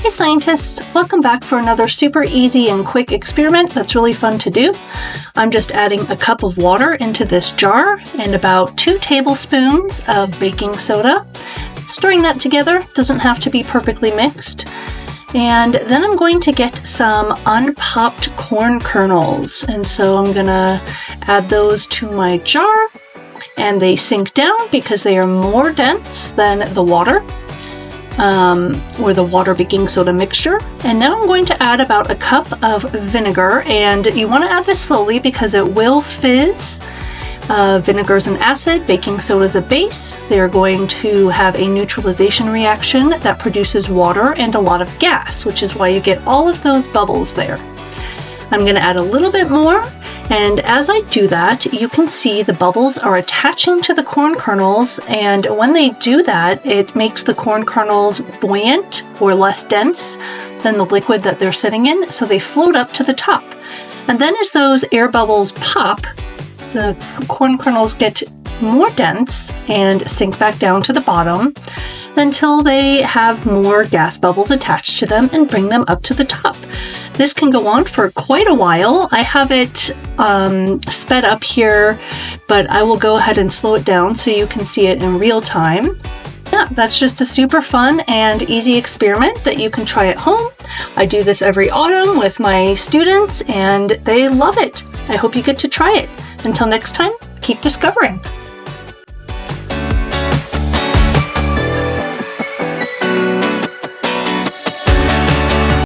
Hey scientists, welcome back for another super easy and quick experiment that's really fun to do. I'm just adding a cup of water into this jar and about 2 tablespoons of baking soda. Stirring that together, doesn't have to be perfectly mixed. And then I'm going to get some unpopped corn kernels. And so I'm gonna add those to my jar, and they sink down because they are more dense than the water. Or the water baking soda mixture. And now I'm going to add about a cup of vinegar, and you want to add this slowly because it will fizz. Vinegar is an acid, baking soda is a base. They're going to have a neutralization reaction that produces water and a lot of gas, which is why you get all of those bubbles there. I'm going to add a little bit more, and as I do that, you can see the bubbles are attaching to the corn kernels, and when they do that, it makes the corn kernels buoyant or less dense than the liquid that they're sitting in, so they float up to the top. And then as those air bubbles pop, the corn kernels get more dense and sink back down to the bottom until they have more gas bubbles attached to them and bring them up to the top. This can go on for quite a while. I have it sped up here, but I will go ahead and slow it down so you can see it in real time. Yeah, that's just a super fun and easy experiment that you can try at home. I do this every autumn with my students and they love it. I hope you get to try it. Until next time, keep discovering.